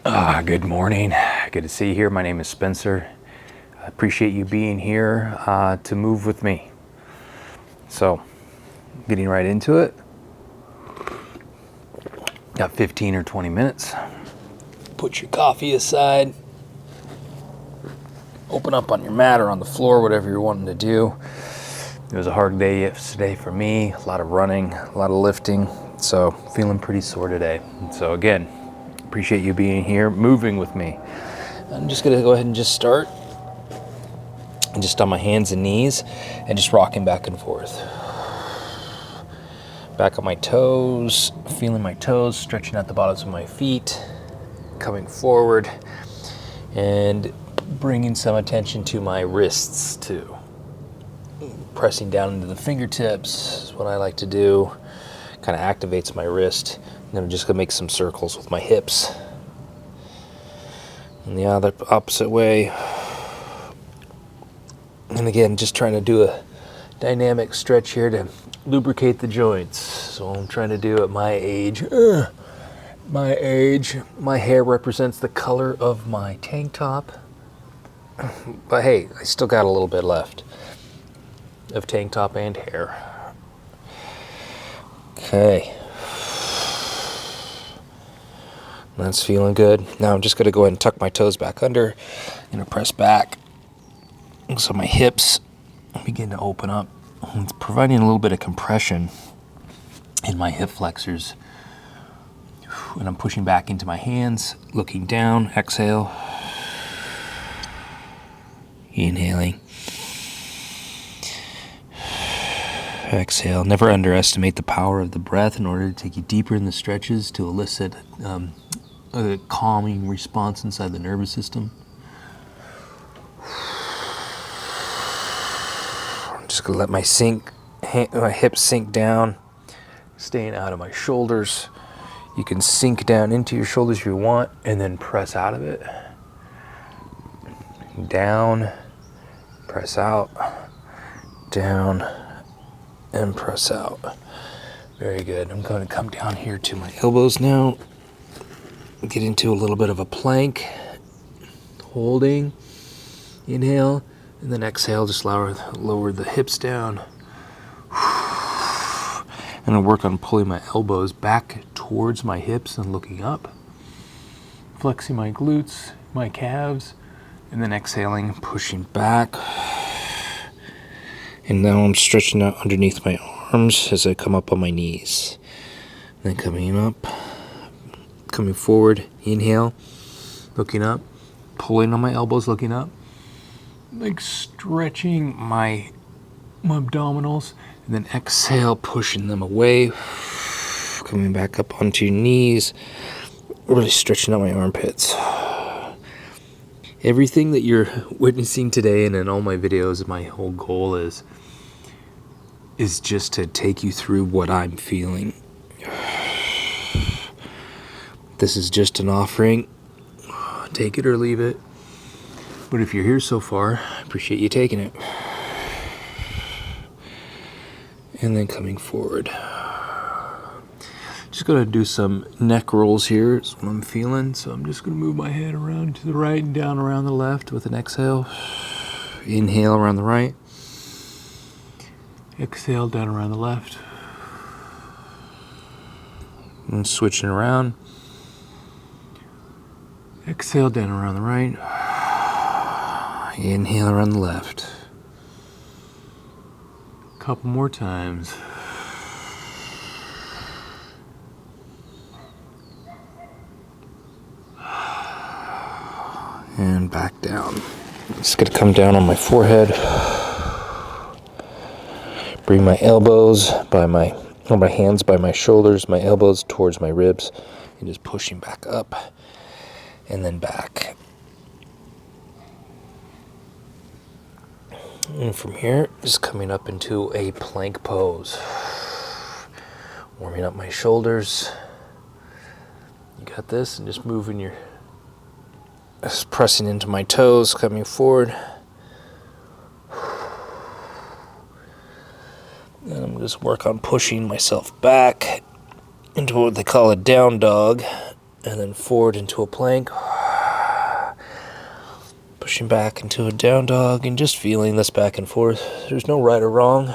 Good morning. Good to see you here. My name is Spencer. I appreciate you being here to move with me. So, getting right into it. Got 15 or 20 minutes. Put your coffee aside. Open up on your mat or on the floor, whatever you're wanting to do. It was a hard day yesterday for me. A lot of running, a lot of lifting. So, feeling pretty sore today. So again, appreciate you being here, moving with me. I'm just gonna go ahead and just start. And just on my hands and knees and just rocking back and forth. Back on my toes, feeling my toes, stretching out the bottoms of my feet, coming forward and bringing some attention to my wrists too. Pressing down into the fingertips is what I like to do. Kind of activates my wrist. And then I'm just gonna make some circles with my hips. And the other opposite way. And again, just trying to do a dynamic stretch here to lubricate the joints. So I'm trying to do at my age. My hair represents the color of my tank top. But hey, I still got a little bit left of tank top and hair. Okay. That's feeling good. Now I'm just gonna go ahead and tuck my toes back under. I'm gonna press back. So my hips begin to open up. It's providing a little bit of compression in my hip flexors. And I'm pushing back into my hands, looking down, exhale. Inhaling. Exhale. Never underestimate the power of the breath in order to take you deeper in the stretches to elicit a calming response inside the nervous system. Just gonna let my hips sink down, staying out of my shoulders. You can sink down into your shoulders if you want, and then press out of it. Down, press out, down, and press out. Very good. I'm going to come down here to my elbows now. Get into a little bit of a plank. Holding, inhale. And then exhale, just lower the hips down. And I work on pulling my elbows back towards my hips and looking up. Flexing my glutes, my calves, and then exhaling, pushing back. And now I'm stretching out underneath my arms as I come up on my knees. Then coming up, coming forward, inhale, looking up, pulling on my elbows, looking up. Like stretching my abdominals, and then exhale, pushing them away, coming back up onto your knees, really stretching out my armpits. Everything that you're witnessing today and in all my videos, my whole goal is just to take you through what I'm feeling. This is just an offering. Take it or leave it. But if you're here so far, I appreciate you taking it. And then coming forward. Just gonna do some neck rolls here, is what I'm feeling. So I'm just gonna move my head around to the right and down around the left with an exhale. Inhale around the right. Exhale down around the left. And switching around. Exhale down around the right. Inhale around the left. Couple more times. And back down. Just gonna come down on my forehead. Bring my elbows my hands by my shoulders, my elbows towards my ribs, and just pushing back up and then back. And from here, just coming up into a plank pose. Warming up my shoulders. You got this, and just just pressing into my toes, coming forward. And I'm just work on pushing myself back into what they call a down dog. and then forward into a plank, pushing back into a down dog, and just feeling this back and forth. There's no right or wrong.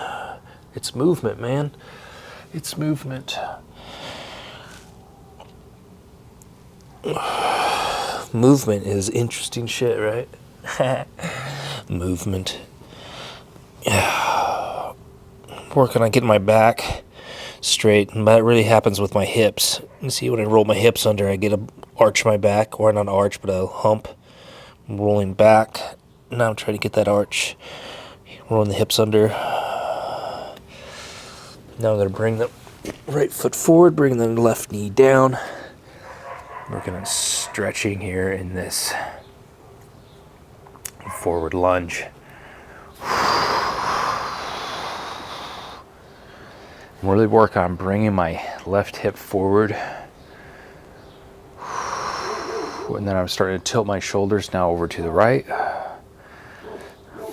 It's movement, man. It's movement. Movement is interesting shit, right? Movement. Working on getting my back straight, and that really happens with my hips. You see, when I roll my hips under, I get a arch my back, or not an arch, but a hump. I'm rolling back. Now I'm trying to get that arch. Rolling the hips under. Now I'm going to bring the right foot forward, bring the left knee down. Working on stretching here in this forward lunge. Really work on bringing my left hip forward. And then I'm starting to tilt my shoulders now over to the right. I'm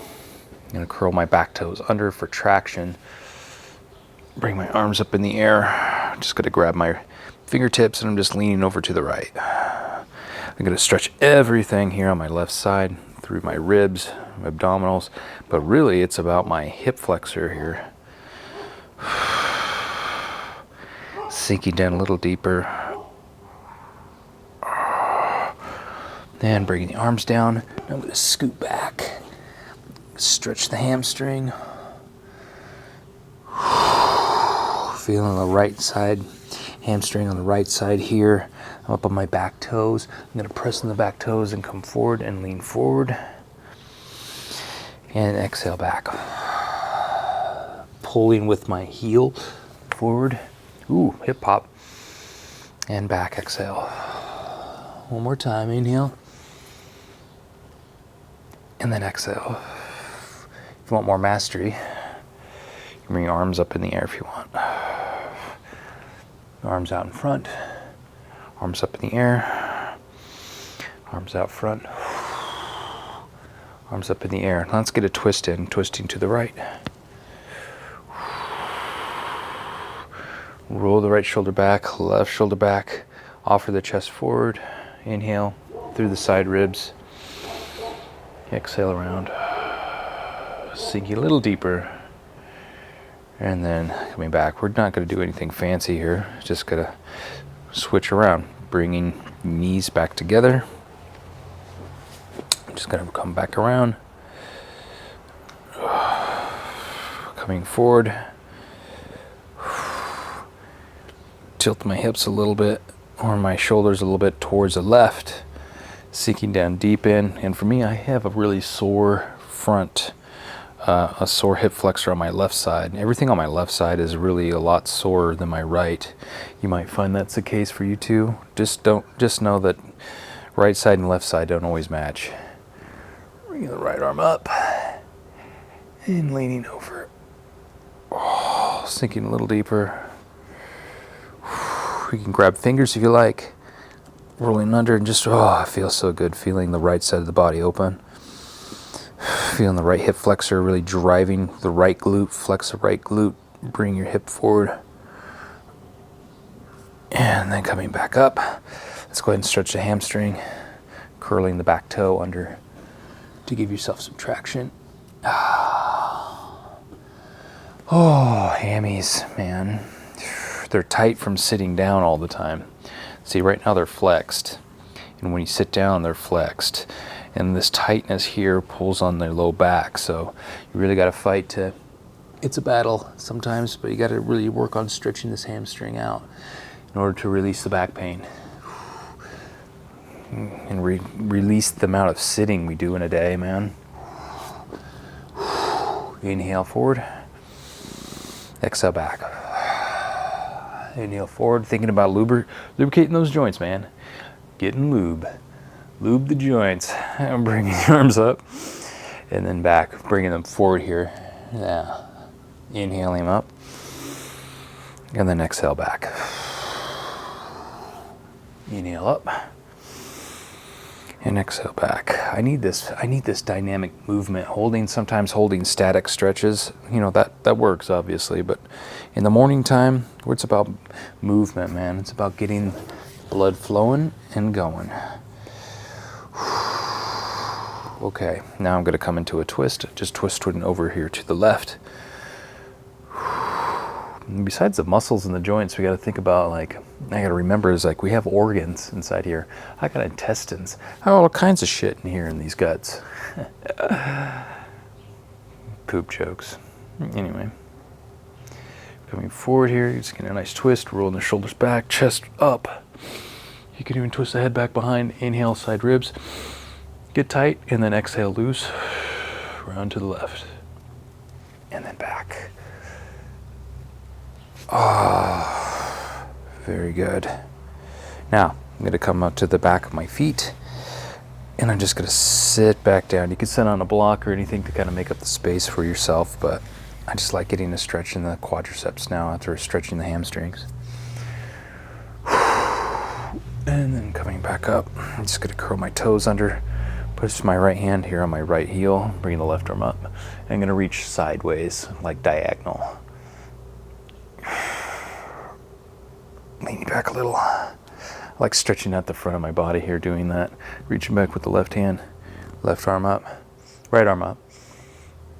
going to curl my back toes under for traction. Bring my arms up in the air. I'm just going to grab my fingertips and I'm just leaning over to the right. I'm going to stretch everything here on my left side through my ribs, my abdominals, but really it's about my hip flexor here. Sinking down a little deeper. And bringing the arms down. Now I'm going to scoot back. Stretch the hamstring. Feeling the right side, hamstring on the right side here. I'm up on my back toes. I'm going to press on the back toes and come forward and lean forward. And exhale back. Pulling with my heel forward. Ooh, hip pop. And back, exhale. One more time, inhale. And then exhale. If you want more mastery, you can bring your arms up in the air if you want. Arms out in front. Arms up in the air. Arms out front. Arms up in the air. Let's get a twist in, twisting to the right. Roll the right shoulder back, left shoulder back. Offer the chest forward. Inhale through the side ribs. Exhale around. Sinking a little deeper. And then coming back. We're not going to do anything fancy here. Just going to switch around. Bringing knees back together. I'm just going to come back around. Coming forward. Tilt my hips a little bit, or my shoulders a little bit towards the left, sinking down deep in. And for me, I have a really sore front, a sore hip flexor on my left side. Everything on my left side is really a lot sorer than my right. You might find that's the case for you too. Just know that right side and left side don't always match. Bringing the right arm up and leaning over. Oh, sinking a little deeper. You can grab fingers if you like, rolling under and just, it feels so good, feeling the right side of the body open. Feeling the right hip flexor really driving the right glute, flex the right glute, bring your hip forward. And then coming back up. Let's go ahead and stretch the hamstring, curling the back toe under to give yourself some traction. Oh, hammies, man. They're tight from sitting down all the time. See, right now they're flexed. And when you sit down, they're flexed. And this tightness here pulls on their low back. So you really got to fight to, it's a battle sometimes, but you got to really work on stretching this hamstring out in order to release the back pain. And release the amount of sitting we do in a day, man. Inhale forward. Exhale back. Inhale forward, thinking about lubricating those joints, man. Getting lube. Lube the joints. I'm bringing the arms up and then back, bringing them forward here. Yeah. Inhaling up and then exhale back. Inhale up and exhale back. I need this dynamic movement. Sometimes holding static stretches, that works obviously, but in the morning time, where it's about movement, man. It's about getting Blood flowing and going. Okay, now I'm going to come into a twist. Just twisting over here to the left. And besides the muscles and the joints, we got to think about, like, I got to remember is like we have organs inside here. I got intestines. I got all kinds of shit in here in these guts. Poop jokes. Anyway, coming forward here, you're just getting a nice twist, rolling the shoulders back, chest up. You can even twist the head back behind. Inhale, side ribs. Get tight, and then exhale, loose. Round to the left. And then back. Ah, very good. Now, I'm going to come up to the back of my feet, and I'm just going to sit back down. You can sit on a block or anything to kind of make up the space for yourself, but I just like getting a stretch in the quadriceps now after stretching the hamstrings. And then coming back up, I'm just going to curl my toes under, push my right hand here on my right heel, bring the left arm up, and I'm going to reach sideways, like diagonal. Leaning back a little. I like stretching out the front of my body here, doing that. Reaching back with the left hand, left arm up, right arm up,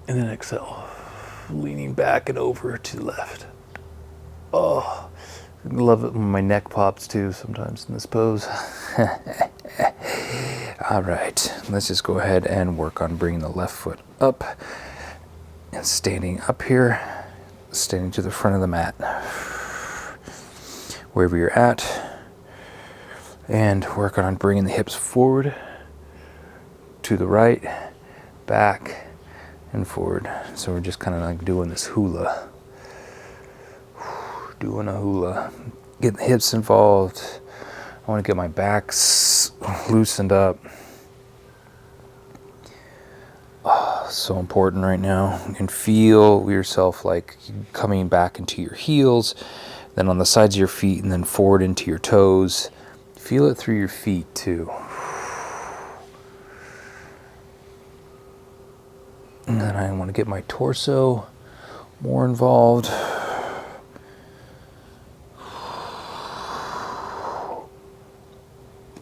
and then exhale. Leaning back and over to the left. Oh, I love it when my neck pops too sometimes in this pose. All right, let's just go ahead and work on bringing the left foot up and standing up here, standing to the front of the mat. Wherever you're at, and work on bringing the hips forward, to the right, back, and forward. So we're just kind of like doing this hula. Doing a hula. Get the hips involved. I want to get my back loosened up. Oh, so important right now. You can feel yourself like coming back into your heels, then on the sides of your feet, and then forward into your toes. Feel it through your feet too. And then I want to get my torso more involved.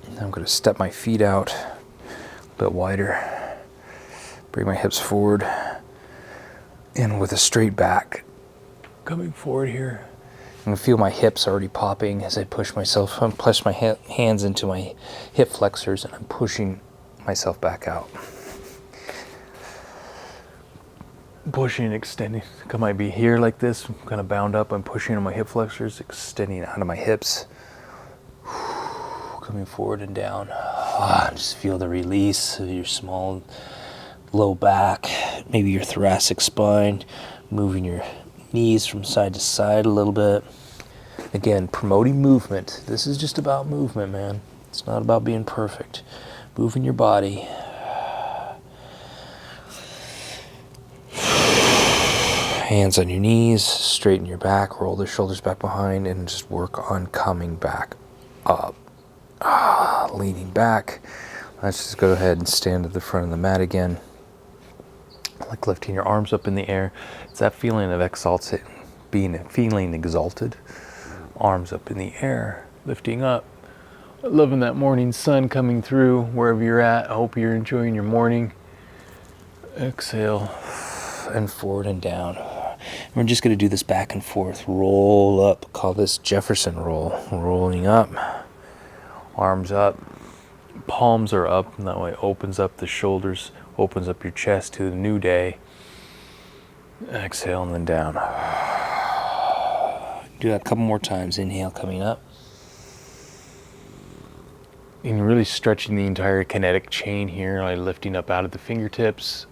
And I'm going to step my feet out a bit wider. Bring my hips forward. And with a straight back. Coming forward here. I can feel my hips already popping as I push myself. I push my hands into my hip flexors, and I'm pushing myself back out. Pushing, extending. I might be here like this, kind of bound up. I'm pushing on my hip flexors, extending out of my hips. Coming forward and down. Just feel the release of your small low back, maybe your thoracic spine, moving your knees from side to side a little bit. Again, promoting movement. This is just about movement, man. It's not about being perfect. Moving your body. Hands on your knees, straighten your back, roll the shoulders back behind, and just work on coming back up. Leaning back. Let's just go ahead and stand at the front of the mat again. Like lifting your arms up in the air. It's that feeling of feeling exalted. Arms up in the air, lifting up. Loving that morning sun coming through wherever you're at. I hope you're enjoying your morning. Exhale and forward and down. We're just going to do this back and forth. Roll up. Call this Jefferson roll. Rolling up. Arms up. Palms are up, and that way opens up the shoulders, opens up your chest to the new day. Exhale and then down. Do that a couple more times. Inhale, coming up. And really stretching the entire kinetic chain here, like lifting up out of the fingertips.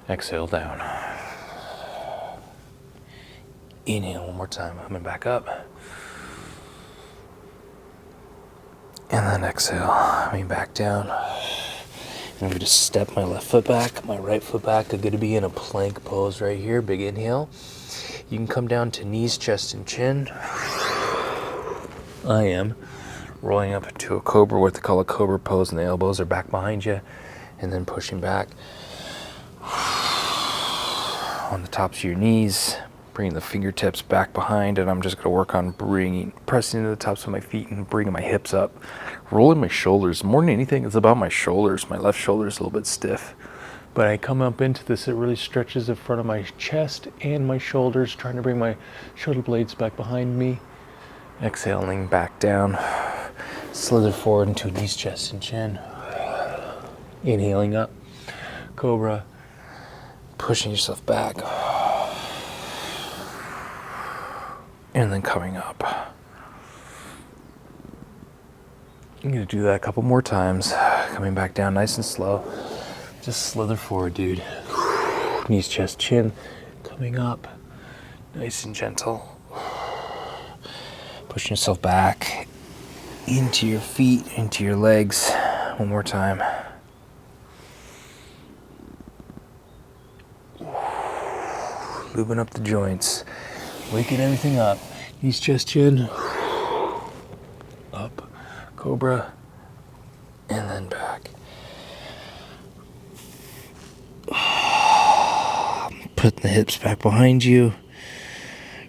Exhale, down. Inhale one more time, coming back up. And then exhale, coming back down. And I'm going to step my left foot back, my right foot back. I'm going to be in a plank pose right here. Big inhale. You can come down to knees, chest, and chin. I am rolling up into a cobra, what they call a cobra pose, and the elbows are back behind you. And then pushing back on the tops of your knees, bringing the fingertips back behind, and I'm just going to work on pressing into the tops of my feet and bringing my hips up, rolling my shoulders. More than anything, it's about my shoulders. My left shoulder is a little bit stiff. But I come up into this, it really stretches the front of my chest and my shoulders, trying to bring my shoulder blades back behind me. Exhaling back down, slither forward into knees, chest, and chin. Inhaling up, cobra, pushing yourself back. And then coming up. I'm gonna do that a couple more times. Coming back down nice and slow. Just slither forward, dude. Knees, chest, chin. Coming up. Nice and gentle. Pushing yourself back into your feet, into your legs. One more time. Lubing up the joints. Waking everything up. Knees, chest, chin. Up. Cobra. And then back. Putting the hips back behind you.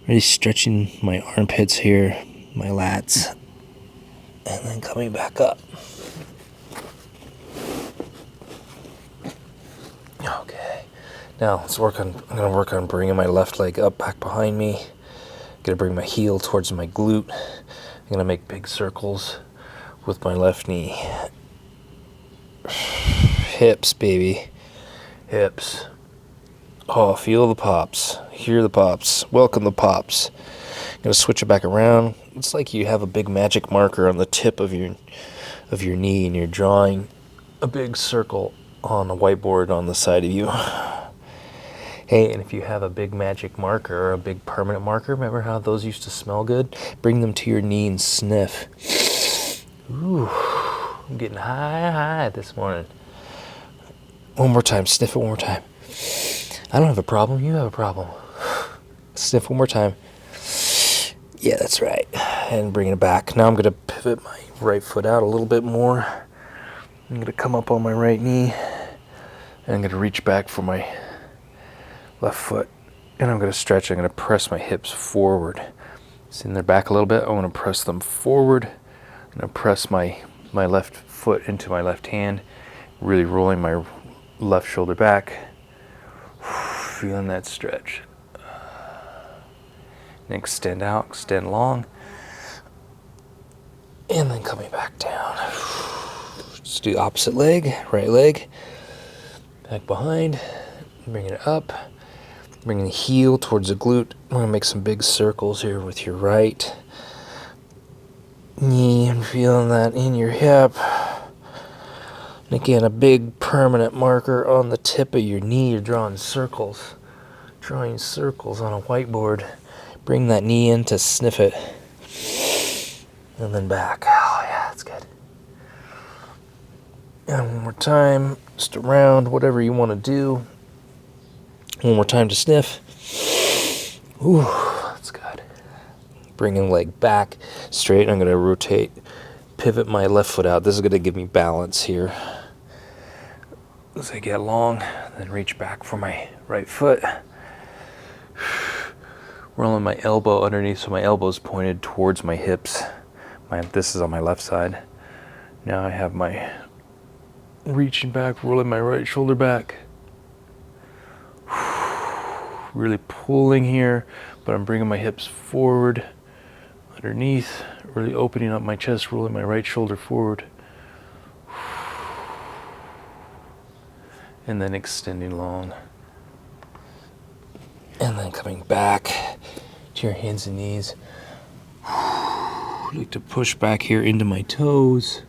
Really stretching my armpits here, my lats. And then coming back up. Okay. Now I'm gonna work on bringing my left leg up back behind me. Gonna bring my heel towards my glute. I'm gonna make big circles with my left knee. Hips, baby. Hips. Oh, feel the pops. Hear the pops. Welcome the pops. I'm gonna switch it back around. It's like you have a big magic marker on the tip of your knee, and you're drawing a big circle on a whiteboard on the side of you. Hey, and if you have a big magic marker or a big permanent marker, remember how those used to smell good? Bring them to your knee and sniff. Ooh, I'm getting high this morning. One more time, sniff it one more time. I don't have a problem, you have a problem. Sniff one more time. Yeah, that's right. And bring it back. Now I'm going to pivot my right foot out a little bit more. I'm going to come up on my right knee. And I'm going to reach back for my left foot. And I'm going to stretch. I'm going to press my hips forward. Send their back a little bit. I want to press them forward. I'm going to press my left foot into my left hand. Really rolling my left shoulder back. Feeling that stretch. And extend out, extend long. And then coming back down. Just do opposite leg, right leg. Back behind. Bring it up. Bringing the heel towards the glute. We're going to make some big circles here with your right knee and feeling that in your hip. And again, a big permanent marker on the tip of your knee. You're drawing circles on a whiteboard. Bring that knee in to sniff it. And then back. Oh yeah, that's good. And one more time, just around, whatever you want to do. One more time to sniff. Ooh, that's good. Bringing leg back straight. I'm going to rotate, pivot my left foot out. This is going to give me balance here. As I get long, then reach back for my right foot. Rolling my elbow underneath so my elbow's pointed towards my hips. This is on my left side. Now I have my reaching back, rolling my right shoulder back. Really pulling here, but I'm bringing my hips forward, underneath, really opening up my chest, rolling my right shoulder forward. And then extending long. And then coming back to your hands and knees. I like to push back here into my toes.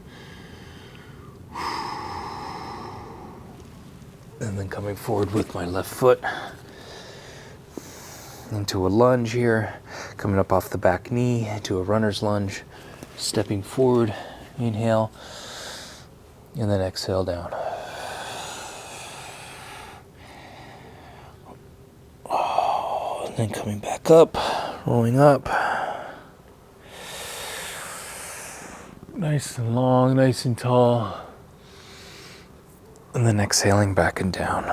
And then coming forward with my left foot. Into a lunge here. Coming up off the back knee to a runner's lunge. Stepping forward. Inhale. And then exhale down. Then coming back up, rolling up. Nice and long, nice and tall. And then exhaling back and down.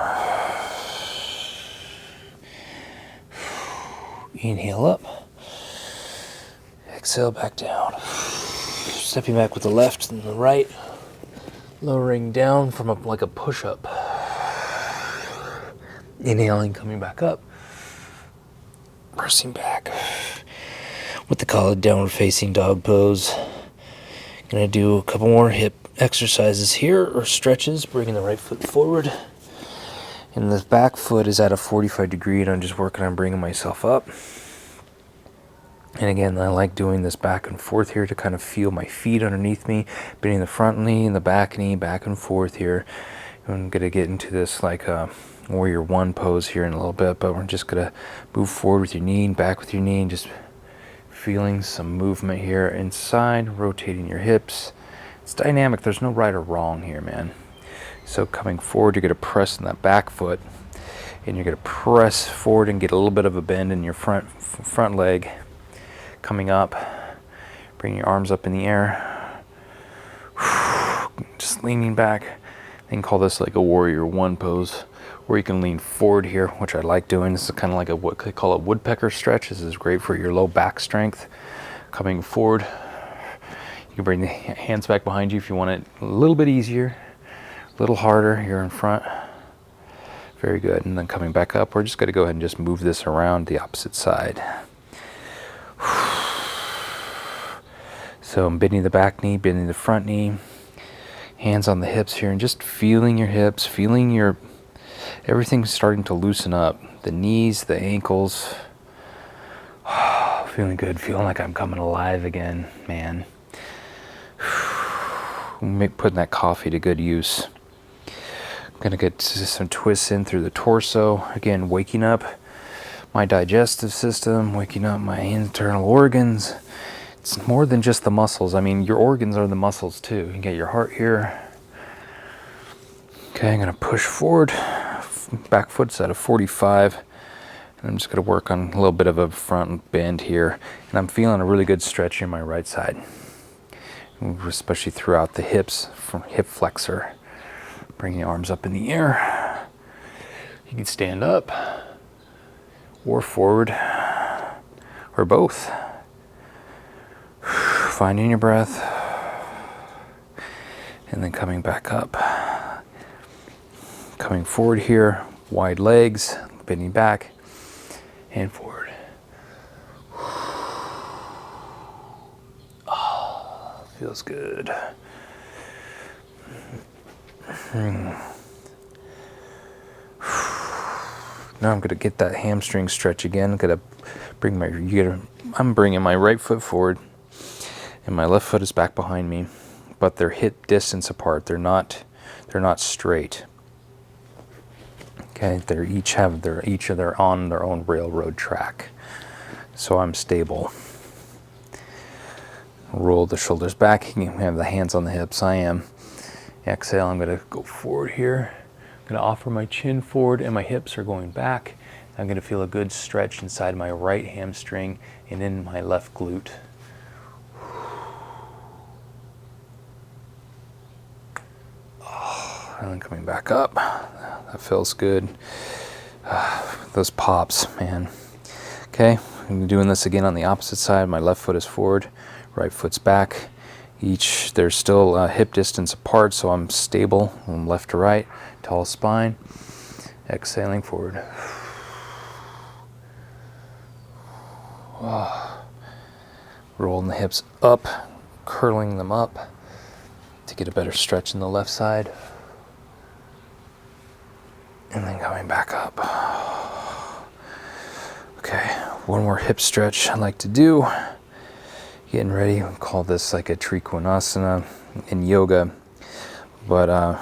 Inhale up. Exhale back down. Stepping back with the left and the right. Lowering down from like a push-up. Inhaling, coming back up. Pressing back. What they call a downward facing dog pose. Gonna do a couple more hip exercises here, or stretches, bringing the right foot forward. And the back foot is at a 45 degree, and I'm just working on bringing myself up. And again, I like doing this back and forth here to kind of feel my feet underneath me, bending the front knee and the back knee back and forth here. I'm going to get into this like a warrior one pose here in a little bit, but we're just going to move forward with your knee and back with your knee, and just feeling some movement here inside, rotating your hips. It's dynamic. There's no right or wrong here, man. So coming forward, you're going to press in that back foot, and you're going to press forward and get a little bit of a bend in your front leg. Coming up, bring your arms up in the air, just leaning back. You can call this like a warrior one pose, where you can lean forward here, which I like doing. This is kind of like what they call a woodpecker stretch. This is great for your low back strength. Coming forward, you can bring the hands back behind you if you want it a little bit easier, a little harder here in front. Very good. And then coming back up, we're just going to go ahead and just move this around the opposite side. So I'm bending the back knee, bending the front knee, hands on the hips here, and just feeling your hips, feeling everything starting to loosen up. The knees, the ankles. Feeling good, feeling like I'm coming alive again, man. Putting that coffee to good use. I'm gonna get some twists in through the torso. Again, waking up my digestive system, waking up my internal organs. It's more than just the muscles. I mean, your organs are the muscles too. You can get your heart here. Okay, I'm gonna push forward. Back foot's at a 45. And I'm just gonna work on a little bit of a front bend here. And I'm feeling a really good stretch in my right side, especially throughout the hips, from hip flexor. Bring the arms up in the air. You can stand up or forward or both. Finding your breath, and then coming back up. Coming forward here, wide legs, bending back and forward. Oh, feels good. Now I'm going to get that hamstring stretch again. I'm bringing my right foot forward, and my left foot is back behind me, but they're hip distance apart. They're not straight. Okay, they're on their own railroad track. So I'm stable. Roll the shoulders back. You can have the hands on the hips. I am. Exhale, I'm going to go forward here. I'm going to offer my chin forward, and my hips are going back. I'm going to feel a good stretch inside my right hamstring and in my left glute. And then coming back up. That feels good. Those pops, man. Okay, I'm doing this again on the opposite side. My left foot is forward, right foot's back. They're still hip distance apart, so I'm stable from left to right. Tall spine. Exhaling forward. Rolling the hips up, curling them up to get a better stretch in the left side. And then coming back up. Okay, one more hip stretch I'd like to do. Getting ready. We call this like a Trikonasana in yoga, but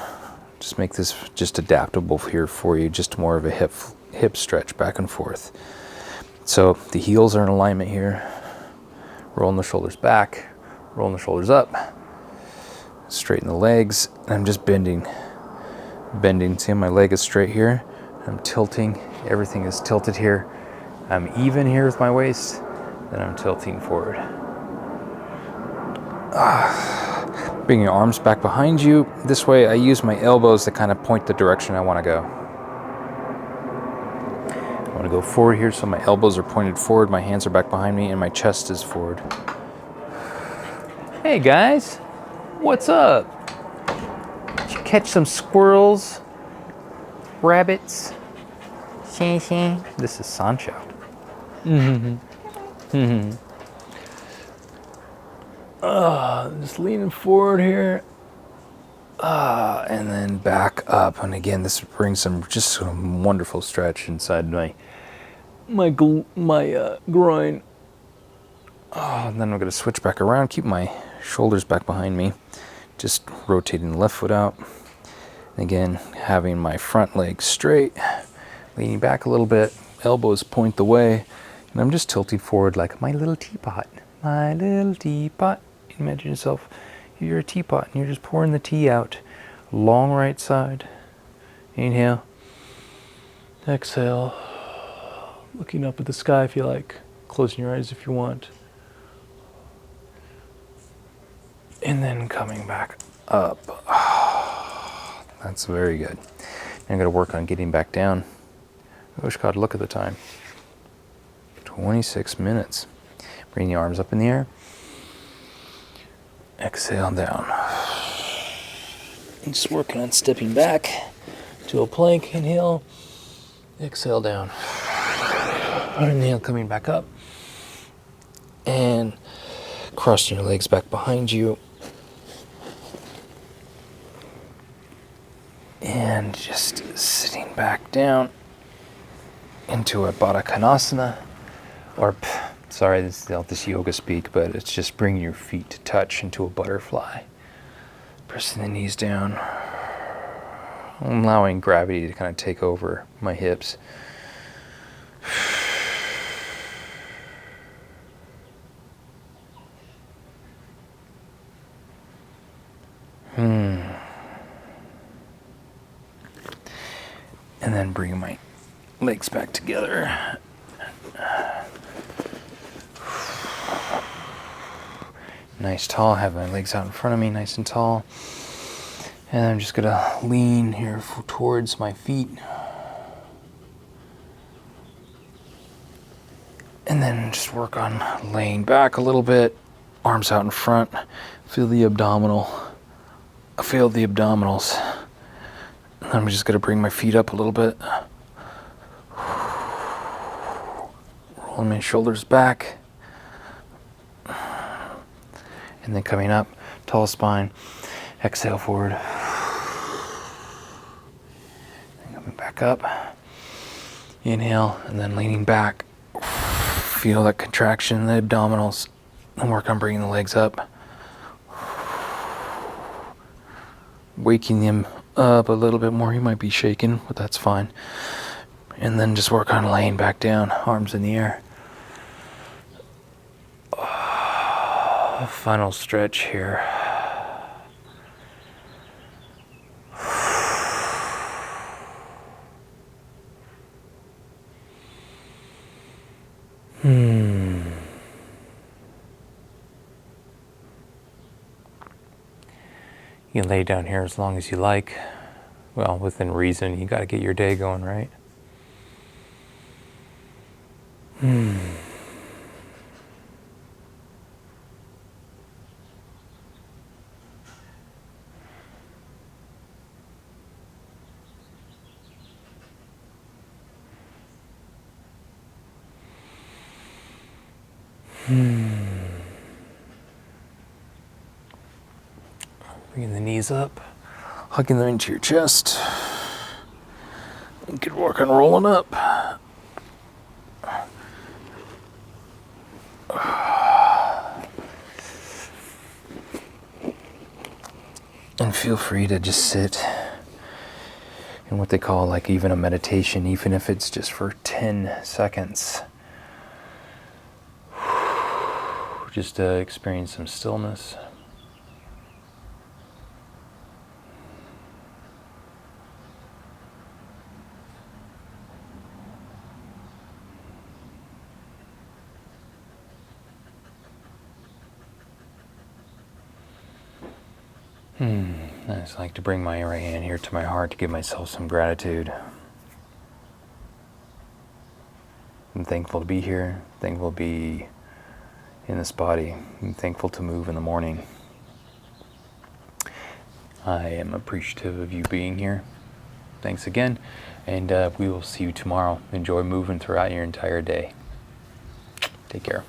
just make this just adaptable here for you. Just more of a hip stretch back and forth. So the heels are in alignment here. Rolling the shoulders back, rolling the shoulders up. Straighten the legs. And I'm just bending. See, my leg is straight here. I'm tilting. Everything is tilted here. I'm even here with my waist. Then I'm tilting forward. Bring your arms back behind you. This way I use my elbows to kind of point the direction I want to go. I want going to go forward here, so my elbows are pointed forward, my hands are back behind me, and my chest is forward. Hey guys, what's up? Did you catch some squirrels? Rabbits? This is Sancho. Just leaning forward here. And then back up. And again, this brings some wonderful stretch inside my groin. And then I'm going to switch back around, keep my shoulders back behind me, just rotating the left foot out. Again, having my front leg straight, leaning back a little bit, elbows point the way, and I'm just tilting forward like my little teapot. My little teapot. Imagine yourself, you're a teapot and you're just pouring the tea out. Long right side. Inhale. Exhale. Looking up at the sky if you like. Closing your eyes if you want. And then coming back up. That's very good. I'm going to work on getting back down. I wish God, look at the time. 26 minutes. Bring the arms up in the air. Exhale down. And just working on stepping back to a plank. Inhale. Exhale down. Inhale, coming back up. And crossing your legs back behind you. And just sitting back down into a Baddha Konasana. Or, sorry, this is this yoga speak, but it's just bringing your feet to touch into a butterfly. Pressing the knees down. Allowing gravity to kind of take over my hips. And then bring my legs back together. Nice tall, have my legs out in front of me, nice and tall. And I'm just gonna lean here towards my feet. And then just work on laying back a little bit, arms out in front. Feel the abdominals. And I'm just gonna bring my feet up a little bit. Rolling my shoulders back. And then coming up, tall spine, exhale forward. And coming back up. Inhale, and then leaning back. Feel that contraction in the abdominals. And work on bringing the legs up. Waking them up a little bit more. You might be shaking, but that's fine. And then just work on laying back down, arms in the air. Final stretch here. You can lay down here as long as you like. Well, within reason, you got to get your day going, right? Bringing the knees up, hugging them into your chest. You could work on rolling up. And feel free to just sit in what they call like even a meditation, even if it's just for 10 seconds. Just to experience some stillness. I just like to bring my right hand here to my heart to give myself some gratitude. I'm thankful to be here, thankful to be in this body. I'm thankful to move in the morning. I am appreciative of you being here. Thanks again, and we will see you tomorrow. Enjoy moving throughout your entire day. Take care.